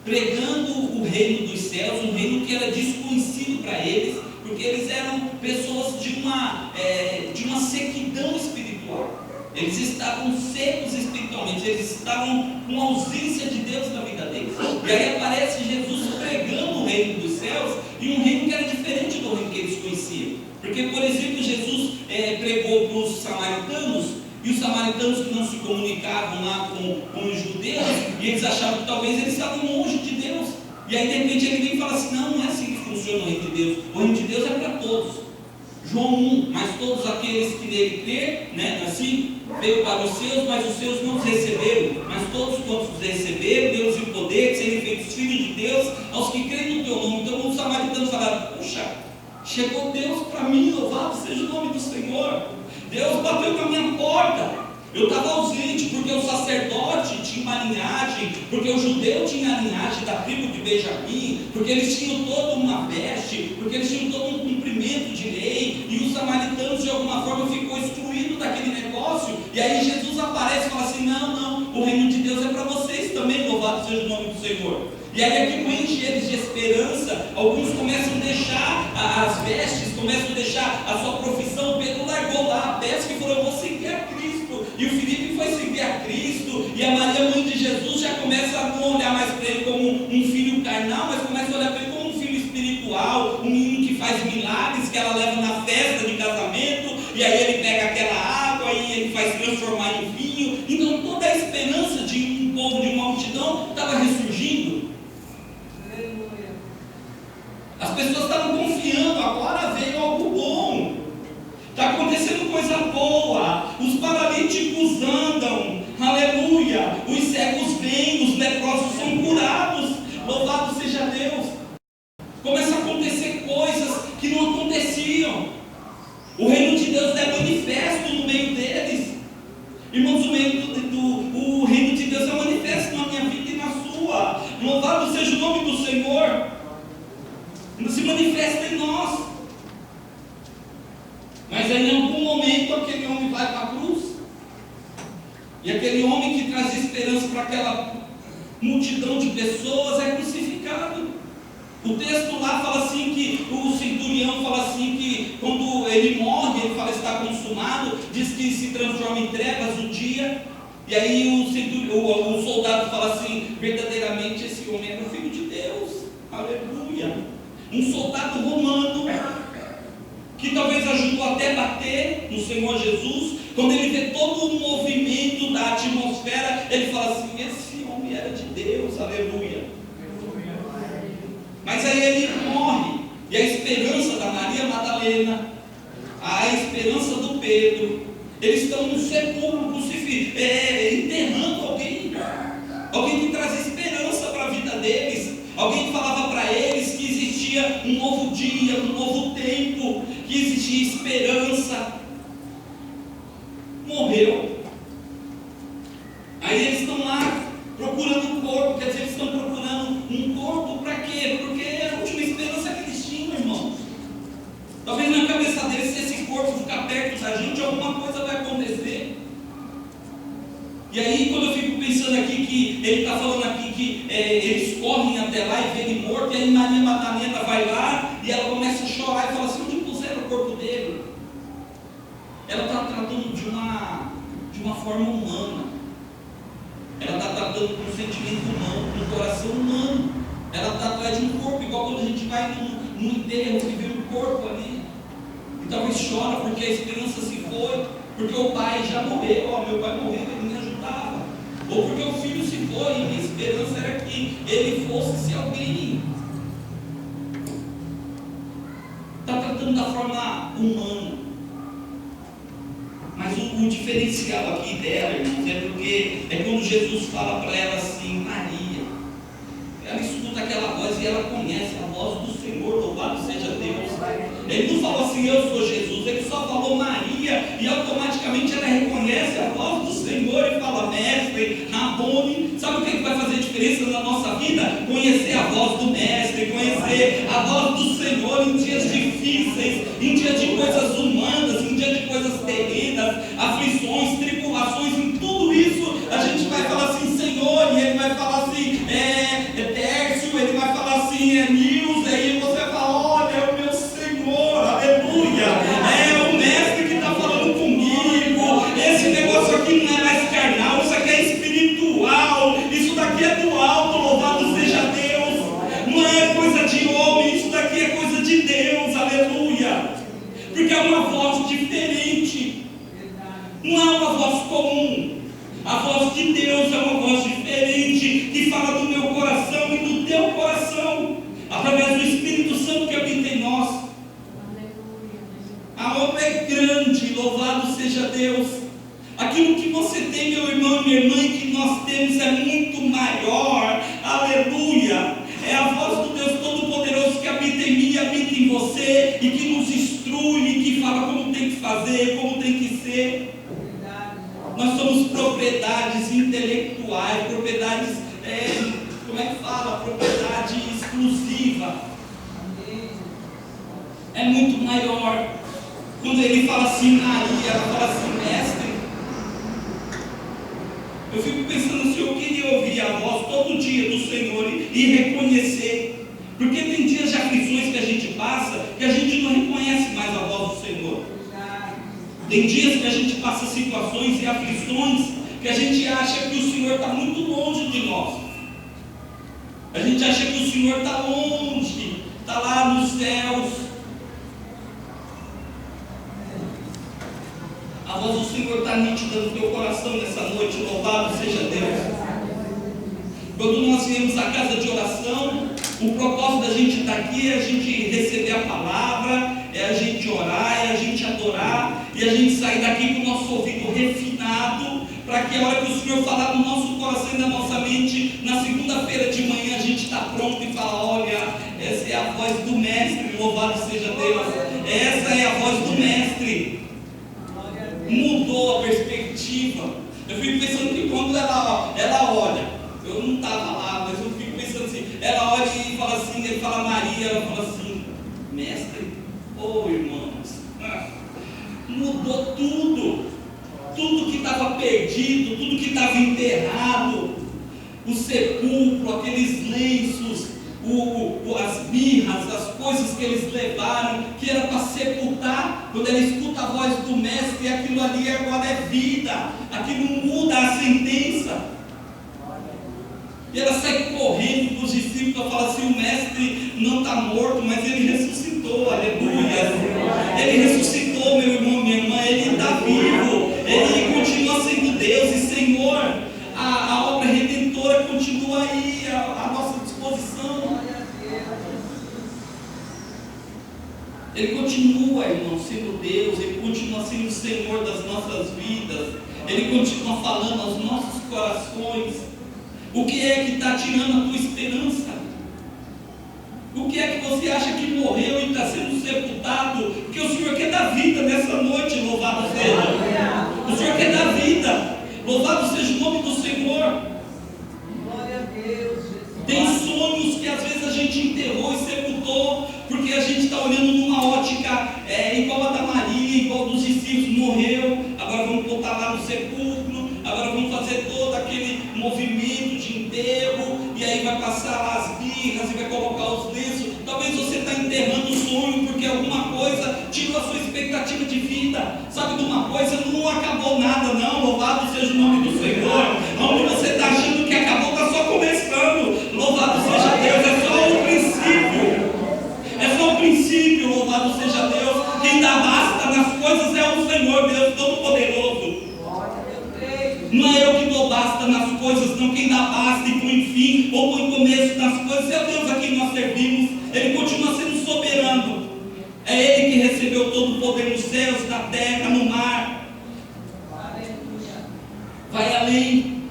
pregando o reino dos céus, um reino que era desconhecido para eles, porque eles eram pessoas de uma sequidão espiritual. Eles estavam secos espiritualmente, eles estavam com ausência de Deus na vida deles. E aí aparece Jesus pregando o reino dos céus, e um reino que era diferente do reino que eles conheciam. Porque, por exemplo, Jesus pregou para os samaritanos, e os samaritanos que não se comunicavam lá com os judeus, e eles achavam que talvez eles estavam longe de Deus. E aí de repente ele vem e fala assim: não é assim que funciona o reino de Deus. O reino de Deus é para todos. João 1: mas todos aqueles que nele crêem, assim, veio para os seus, mas os seus não os receberam. Mas todos quantos os receberam, deu-lhes o poder de serem feitos filhos de Deus, aos que creem no teu nome. Então os samaritanos falaram: puxa, chegou Deus para mim, louvado seja o nome do Senhor. Deus bateu na minha porta. Eu estava ausente porque o sacerdote tinha uma linhagem, porque o judeu tinha a linhagem da tribo de Benjamim, porque eles tinham toda uma veste, porque eles tinham todo um cumprimento de lei, e os samaritanos de alguma forma ficou excluído daquele negócio. E aí Jesus aparece e fala assim: não, o reino de Deus é para vocês também, louvado seja o nome do Senhor. E aí aquilo enche eles de esperança. Alguns começam a deixar as vestes, começam a deixar a sua profissão. Pedro largou lá a pesca e falou: eu vou seguir a Cristo. E o Filipe foi seguir a Cristo. E a Maria, mãe de Jesus, já começa a não olhar mais para ele como um filho carnal, mas começa a olhar para ele como um filho espiritual, um menino que faz milagres, que ela leva na festa de casamento. E aí ele pega aquela água e ele faz transformar em vinho. Então toda a esperança de um povo, de uma multidão, estava ressurgindo. As pessoas estavam confiando: agora veio algo bom, está acontecendo coisa boa, os paralíticos andam, aleluia, os cegos vêm, os leprosos são curados, louvado seja Deus. Começa a acontecer coisas que não aconteciam. O reino de Deus é manifesto no meio deles. Irmãos, o reino de Deus é manifesto na minha vida e na sua. Louvado seja o nome do Senhor. Se manifesta em nós. Mas aí, em algum momento, aquele homem vai para a cruz. E aquele homem que traz esperança para aquela multidão de pessoas é crucificado. O texto lá fala assim que o centurião fala assim que quando ele morre, ele fala está consumado, diz que se transforma em trevas o dia. E aí o soldado fala assim, verdadeiramente esse homem era o Filho de Deus. Aleluia. Um soldado romano que talvez ajudou até a bater no Senhor Jesus. Quando ele vê todo o movimento da atmosfera, ele fala assim, esse homem era de Deus. Aleluia. Mas aí ele morre, e a esperança da Maria Madalena, a esperança do Pedro, eles estão no sepulcro, enterrando alguém que traz esperança para a vida deles, alguém que falava para eles que existia um novo dia, um novo tempo, que existia esperança. Morreu. Aí eles estão lá procurando um corpo, quer dizer, eles estão procurando um corpo para quê? Porque era a última esperança que eles tinham, irmãos. Talvez na cabeça deles, se esse corpo ficar perto da gente, alguma coisa vai acontecer. E aí, quando eu fico pensando aqui que ele está falando aqui que eles correm até lá e vêem ele morto, e aí Maria Madalena vai lá e ela começa a chorar e fala assim, onde puseram o corpo dele? Ela está tratando de uma forma humana. Ela está tratando com um sentimento humano, com um coração humano. Ela está atrás de um corpo, igual quando a gente vai num enterro e vê um corpo ali. E talvez chora porque a esperança se foi, porque o pai já morreu, meu pai morreu, ele me ajudava. Ou porque o filho se foi e minha esperança era que ele fosse ser alguém. Está tratando da forma humana. Mas o diferencial aqui dela, irmãos, é porque é quando Jesus fala para ela assim, Maria. Ela escuta aquela voz e ela conhece a voz do Senhor, louvado seja Deus. Ele não falou assim, eu sou Jesus, ele só falou Maria, e automaticamente ela reconhece a voz do Senhor e fala, mestre, Rabone. Sabe o que vai fazer diferença na nossa vida? Conhecer a voz do mestre, conhecer a voz do Senhor em dias difíceis, em dias de coisas humanas, em dias de coisas terrenas, aflições, tribulações, em tudo isso a gente vai falar assim, Senhor, e ele vai falar assim, Tércio, ele vai falar assim, Nils, aí você vai falar, olha, é o meu Senhor, aleluia, é o mestre que está falando comigo, esse negócio aqui não é mais carnal, isso aqui é espiritual, isso daqui é do alto, louvado seja Deus, não é coisa de homem, isso daqui é coisa de Deus, aleluia, porque é uma voz diferente, não é uma voz comum. A voz de Deus é uma voz diferente, que fala do meu coração e do teu coração, através do Espírito Santo que habita em nós. A obra é grande, louvado seja Deus. Aquilo que você tem, meu irmão e minha irmã, e que nós temos é muito maior, aleluia. É a voz do Deus Todo-Poderoso que habita em mim e habita em você, e que nos instrui, e que fala como tem que fazer, como tem que ser. Nós somos propriedades intelectuais, propriedades, como é que fala? Propriedade exclusiva. É muito maior. Quando ele fala assim, Maria, ela fala assim, mestre. Eu fico pensando assim, eu queria ouvir a voz todo dia do Senhor e reconhecer. Porque tem dias de aflições que a gente passa, que a gente não reconhece mais a voz do Senhor. Tem dias que a gente passa situações e aflições que a gente acha que o Senhor está muito longe de nós. A gente acha que o Senhor está longe, está lá nos céus. A voz do Senhor está nítida no teu coração nessa noite, louvado seja Deus. Quando nós viemos à casa de oração, o propósito da gente estar aqui é a gente receber a palavra, é a gente orar, é a gente adorar, e a gente sair daqui com o nosso ouvido refinado, para que a hora que o Senhor falar no nosso coração e na nossa mente, na segunda-feira de manhã a gente está pronto e fala, olha, essa é a voz do mestre, louvado seja Deus, essa é a voz do mestre. Mudou a perspectiva. Eu fico pensando que quando ela olha, eu não estava lá, mas eu fico pensando Ela olha e fala assim, ele fala Maria, ela fala assim, mestre, irmãos, mudou tudo. Tudo que estava perdido, tudo que estava enterrado, o sepulcro, aqueles lenços, as mirras, as coisas que eles levaram, que era para sepultar, quando ela escuta a voz do mestre, aquilo ali agora é vida, aquilo muda a sentença. E ela sai correndo para os discípulos e fala assim, o mestre não está morto, mas ele ressuscitou, aleluia. Ele ressuscitou, meu irmão, minha irmã, ele está vivo, ele continua sendo Deus e Senhor. A obra redentora continua aí, à nossa disposição. Ele continua, irmão, sendo Deus, ele continua sendo o Senhor das nossas vidas, ele continua falando aos nossos corações. O que é que está tirando a tua esperança? O que é que você acha que morreu e está sendo sepultado? Porque o Senhor quer dar vida nessa noite, louvado seja. O Senhor quer dar vida. Louvado seja o nome do Senhor. Glória a Deus, Jesus. Tem sonhos que às vezes a gente enterrou e sepultou, porque a gente está olhando numa ótica igual a da Maria, igual dos discípulos, morreu, agora vamos botar lá no sepulcro, agora vamos fazer todo aquele movimento de enterro, e aí vai passar lá as birras e vai colocar os lenços. Talvez você está enterrando o sonho porque alguma coisa tirou a sua expectativa de vida. Sabe de uma coisa? Não acabou nada, não. Louvado seja o nome do Senhor. Onde você está achando que acabou, está só começando. Louvado seja Deus, é só o princípio. É só o princípio, louvado seja Deus. Quem dá basta nas coisas é o Senhor, Deus Todo-Poderoso. Não é eu que dou basta nas coisas, não. Quem dá basta e põe fim ou põe começo nas coisas é o Deus a quem nós servimos. Ele continua sendo soberano. É Ele que recebeu todo o poder nos céus, na terra, no mar. Vai além.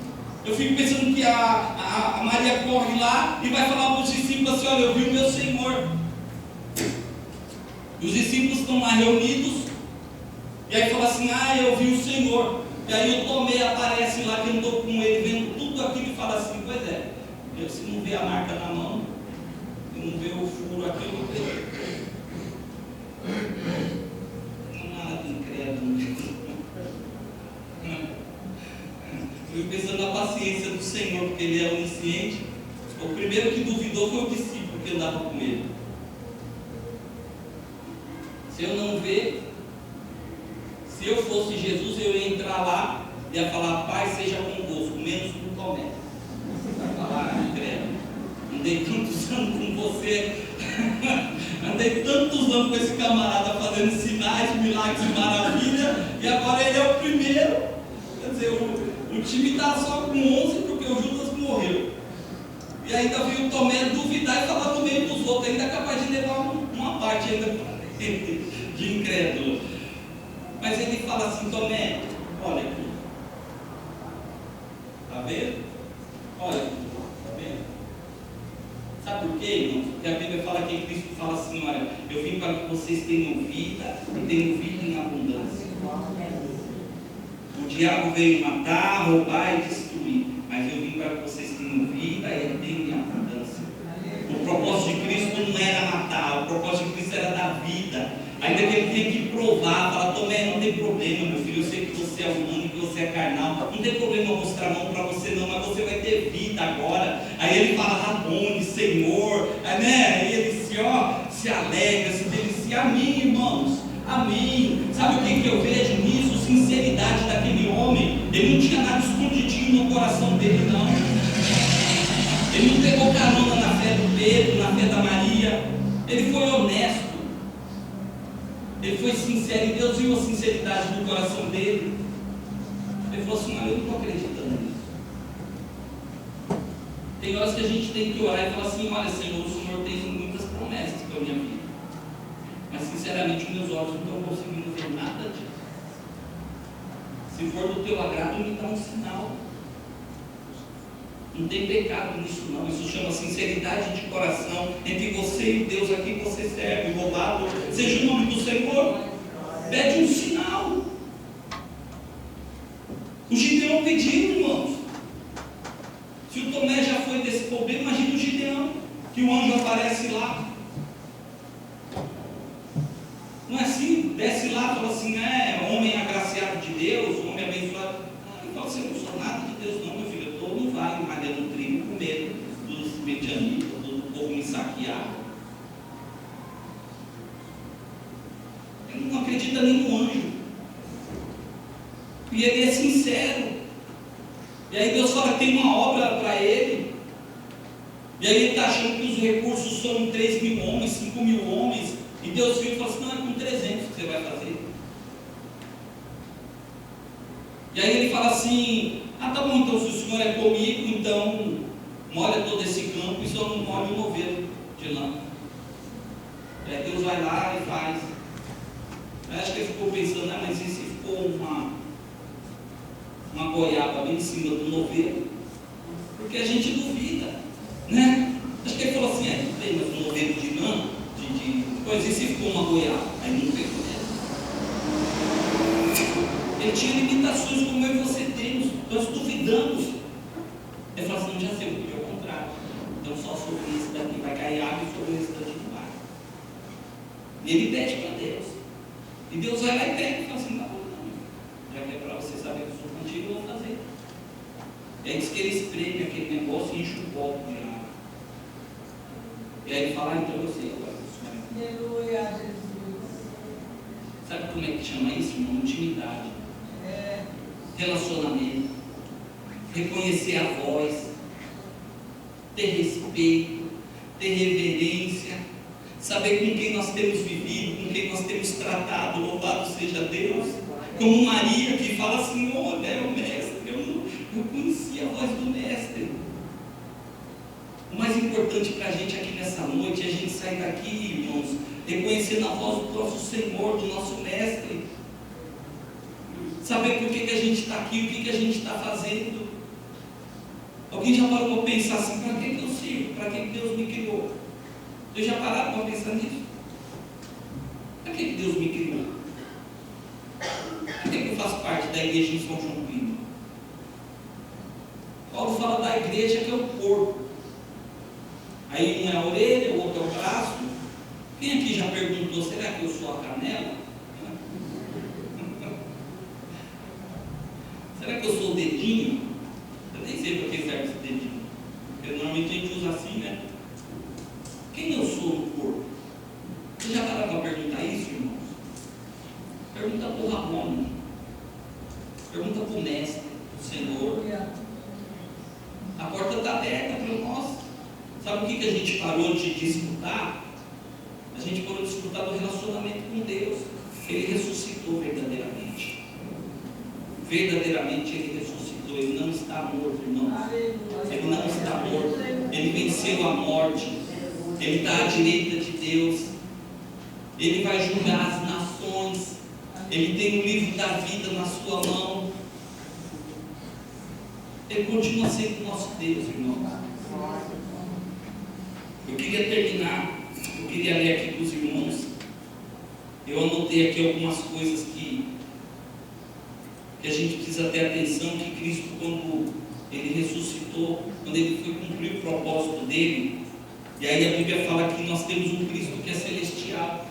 Eu fico pensando que a Maria corre lá e vai falar para os discípulos assim, olha, eu vi o meu Senhor. E os discípulos estão lá reunidos, e aí fala assim, eu vi o Senhor. E aí o Tomé aparece lá, que andou com ele, vendo tudo aquilo e fala assim, pois é, se não vê a marca na mão, se não vê o furo aqui, eu não vejo. Não há nada incrédulo. Fui pensando na paciência do Senhor, porque Ele é onisciente. O primeiro que duvidou foi o discípulo que andava com ele. Se eu não ver, se eu fosse Jesus, eu ia entrar lá e ia falar, Pai, seja convosco, menos com Tomé. Vai falar, incrédulo, andei tantos anos com você, andei tantos anos com esse camarada fazendo sinais, milagres e maravilha, e agora ele é o primeiro. Quer dizer, o time está só com 11 porque o Judas morreu. E ainda veio o Tomé duvidar e falar no meio dos outros, ainda é capaz de levar uma parte ainda de incrédulo. Mas ele fala assim, Tomé, olha aqui. Está vendo? Olha aqui, está vendo? Sabe por quê, irmãos? Porque a Bíblia fala que Cristo fala assim, olha, eu vim para que vocês tenham vida e tenham vida em abundância. O diabo veio matar, roubar e destruir, mas eu vim para que vocês tenham vida e tenham em abundância. O propósito de Cristo não era matar, o propósito de Cristo era dar vida. Ainda que ele tenha que provar, falar, Tomé, não tem problema, meu filho, eu sei que você é humano, que você é carnal, não tem problema eu mostrar a mão para você não, mas você vai ter vida agora. Aí ele fala, Rabone, Senhor, né? E ele se alegra, se delicia. Amém, irmãos, amém. Sabe o que eu vejo nisso? Sinceridade daquele homem. Ele não tinha nada escondidinho no coração dele, não. Ele não pegou carona na fé do Pedro, na fé da Maria. Ele foi honesto. Ele foi sincero, e Deus viu a sinceridade do coração dele. Ele falou assim, eu não estou acreditando nisso. Tem horas que a gente tem que orar e falar assim, olha Senhor, o Senhor tem muitas promessas para a minha vida, mas sinceramente meus olhos não estão conseguindo ver nada disso. Se for do teu agrado, me dá um sinal. Não tem pecado nisso não, isso chama sinceridade de coração entre você e o Deus a quem você serve. Louvado seja o nome do Senhor. Pede um sinal. O Gideão pediu, irmãos. Se o Tomé já foi desse problema, imagina o Gideão. que o anjo aparece lá. Não é assim? Desce lá e fala assim, homem agraciado de Deus, homem abençoado. Ele fala assim, eu não sou nada de Deus não, meu filho, eu estou no vale, malhando trigo, com medo dos medianitas, do povo me saquear. Ele não acredita nem no anjo. E ele é sincero. E aí Deus fala que tem uma obra para ele. E aí ele está achando que os recursos são 3.000 homens, 5.000 homens. E Deus vira e fala assim, não, é com 300 que você vai fazer. E aí ele fala assim, tá bom, então se o Senhor é comigo, então molha todo esse campo e só não molha o novelo de lã. E aí Deus vai lá e faz. Aí acho que ele ficou pensando, mas e se ficou uma goiaba bem em cima do novelo? Porque a gente duvida, né? Acho que ele falou assim, tudo bem, mas um novelo de lã, pois e se ficou uma goiaba? Aí não pegou ela. Ele tinha limitações como eu e você temos, nós duvidamos. Ele falou assim, não, já sei, eu pedi ao contrário. Então só sobre esse daqui vai cair água e sobre esse daqui não vai. E ele pede para Deus. E Deus vai lá e pede e fala assim, tá bom, não. Já que é para você saber que eu sou contigo, eu vou fazer. E aí diz que ele espreme aquele negócio e enche o copo de água. E aí ele fala, então eu sei agora. Aleluia, Jesus. Sabe como é que chama isso, irmão? Intimidade. Relacionamento. Reconhecer a voz. Ter respeito. Ter reverência. Saber com quem nós temos vivido, com quem nós temos tratado. Louvado seja Deus. Como Maria que fala assim, olha, é o mestre. Eu conheci a voz do mestre. O mais importante para a gente aqui nessa noite é a gente sair daqui, irmãos, reconhecendo a voz do nosso Senhor, do nosso mestre. Saber por que a gente está aqui, o que a gente está fazendo. Alguém já parou para pensar assim, para que eu sirvo? Para que Deus me criou? Vocês já pararam para pensar nisso? Para que Deus me criou? Para que eu faço parte da igreja em São João Pinto? Paulo fala da igreja que é o corpo. Aí um é a orelha, o outro é o braço. Quem aqui já perguntou, será que eu sou a canela? Será que eu sou o dedinho? Eu nem sei para que serve esse dedinho. Porque normalmente a gente usa assim, né? Quem eu sou no corpo? Você já pararam para perguntar isso, irmãos? Pergunta para o Ramon. Pergunta para o mestre, o Senhor. A porta está aberta para nós. Sabe o que a gente parou de disputar? A gente parou de disputar do relacionamento com Deus. Ele ressuscitou verdadeiramente. Verdadeiramente Ele ressuscitou. Ele não está morto, irmãos. Ele não está morto. Ele venceu a morte. Ele está à direita de Deus. Ele vai julgar as nações. Ele tem o livro da vida na sua mão. Ele continua sendo o nosso Deus, irmãos. Eu queria terminar, eu queria ler aqui para os irmãos. Eu anotei aqui algumas coisas que a gente precisa ter atenção, que Cristo, quando Ele ressuscitou, quando Ele foi cumprir o propósito dele, e aí a Bíblia fala que nós temos um Cristo que é celestial.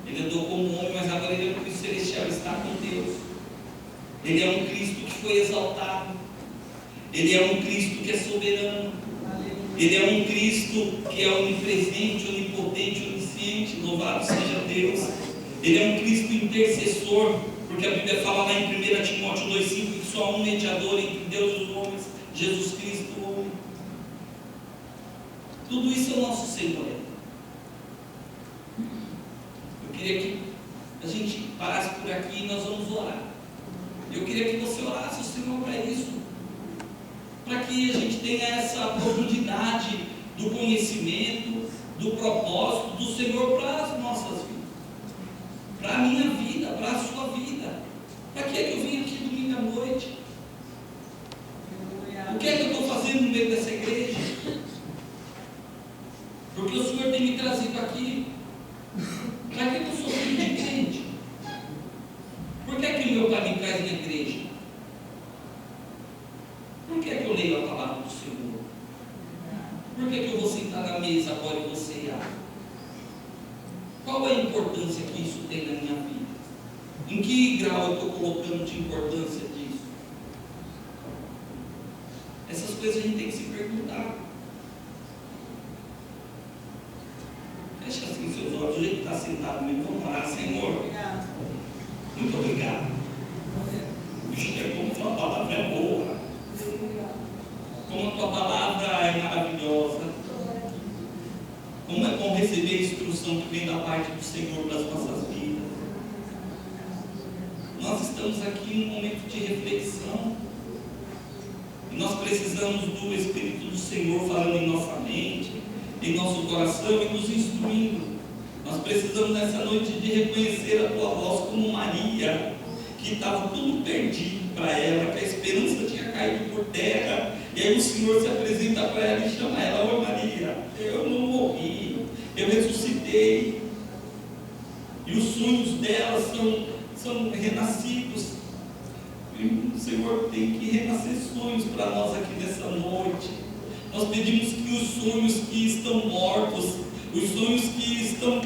Ele andou como homem, mas agora Ele é um Cristo celestial, está com Deus. Ele é um Cristo que foi exaltado. Ele é um Cristo que é soberano. Ele é um Cristo que é onipresente, onipotente, onisciente. Louvado seja Deus. Ele é um Cristo intercessor, porque a Bíblia fala lá em 1 Timóteo 2,5 que só há um mediador entre Deus e os homens, Jesus Cristo, o homem. Tudo isso é o nosso Senhor. Eu queria que a gente parasse por aqui e nós vamos orar. Eu queria que você orasse ao Senhor para isso, para que a gente tenha essa profundidade do conhecimento, do propósito do Senhor para as nossas vidas, para a minha vida, para a sua vida. Para que é que eu vim aqui domingo à noite? O que é que eu estou fazendo no meio dessa igreja? Porque o Senhor tem me trazido aqui. Para que eu sou filho de crente? Por que é que o meu pai me traz na igreja? Por que é que eu leio a palavra do Senhor? Por que é que eu vou sentar na mesa agora e você cear. Qual é a importância que isso tem na minha vida? Em que grau eu estou colocando de importância disso? Essas coisas a gente tem que se perguntar. Fecha assim seus olhos, do jeito que está sentado mesmo, vamos orar. Senhor, muito obrigado. Como a tua palavra é boa, como a tua palavra é maravilhosa, como é bom receber a instrução que vem da parte do Senhor para as nossas vidas. Nós estamos aqui num momento de reflexão e nós precisamos do Espírito do Senhor falando em nossa mente, em nosso coração e nos instruindo. Nós precisamos nessa noite de reconhecer a tua voz como Maria, que estava tudo perdido para ela, que a esperança tinha caído por terra, e aí o Senhor se apresenta para ela e chama ela: oi Maria, eu não morri, eu ressuscitei, e os sonhos dela são renascidos. E o Senhor tem que renascer sonhos para nós aqui nessa noite. Nós pedimos que os sonhos que estão mortos, os sonhos que estão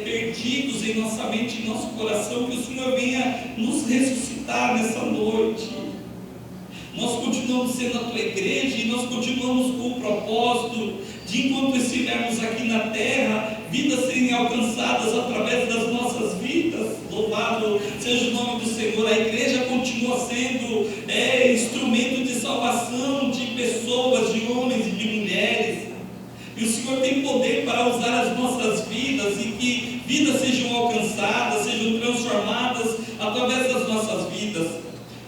perdidos em nossa mente, em nosso coração, que o Senhor venha nos ressuscitar nessa noite. Nós continuamos sendo a tua igreja e nós continuamos com o propósito de, enquanto estivermos aqui na terra, vidas serem alcançadas através das nossas vidas. Louvado seja o nome do Senhor. A igreja continua sendo instrumento de salvação de pessoas, de homens e de mulheres. E o Senhor tem poder para usar as nossas vidas e que vidas sejam alcançadas, sejam transformadas através das nossas vidas.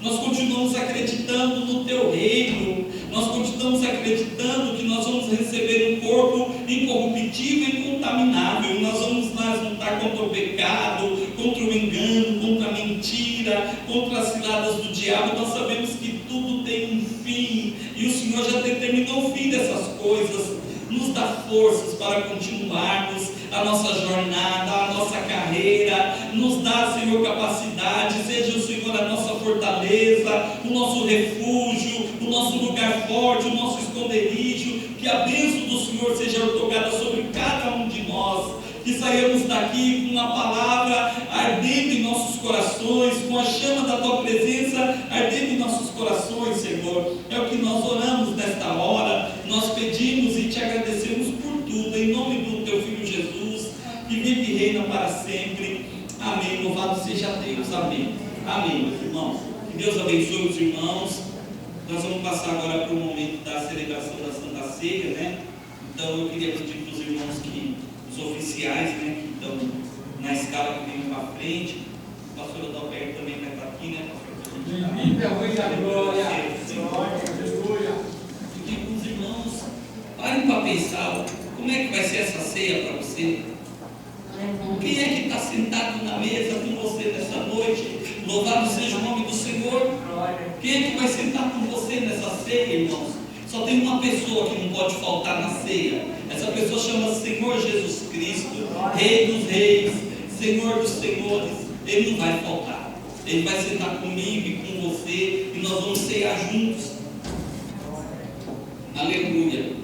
Nós continuamos acreditando no Teu reino, nós continuamos acreditando que nós vamos receber um corpo incorruptível e incontaminável. Nós vamos lutar contra o pecado, contra o engano, contra a mentira, contra as ciladas do diabo. Nós sabemos que tudo tem um fim e o Senhor já determinou o fim dessas coisas. Nos dá forças para continuarmos a nossa jornada, a nossa carreira. Nos dá, Senhor, capacidade. Seja o Senhor a nossa fortaleza, o nosso refúgio, o nosso lugar forte, o nosso esconderijo. Que a bênção do Senhor seja otorgada sobre cada um de nós. Que saiamos daqui com uma palavra ardendo em nossos corações, com a chama da Tua presença ardendo em nossos corações, Senhor. É o que nós oramos nesta hora. Nós pedimos e Te agradecemos por tudo, em nome do Teu Filho Jesus, que vive e reina para sempre. Amém. Louvado seja Deus. Amém. Amém, meus irmãos. Que Deus abençoe os irmãos. Nós vamos passar agora para o momento da celebração da Santa Ceia, né? Então eu queria pedir para os irmãos os oficiais, né, que estão na escala que vem para frente. O pastor Adalberto também vai estar aqui, né, pastor? Bem-vindo ao Rei da Glória. Aleluia. Pedir para os irmãos, parem para pensar, como é que vai ser essa ceia para você? Quem é que está sentado na mesa com você nessa noite? Louvado seja o nome do Senhor. Quem é que vai sentar com você nessa ceia, irmãos? Só tem uma pessoa que não pode faltar na ceia. Essa pessoa chama-se Senhor Jesus Cristo, Rei dos Reis, Senhor dos Senhores. Ele não vai faltar. Ele vai sentar comigo e com você e nós vamos ceiar juntos. Aleluia.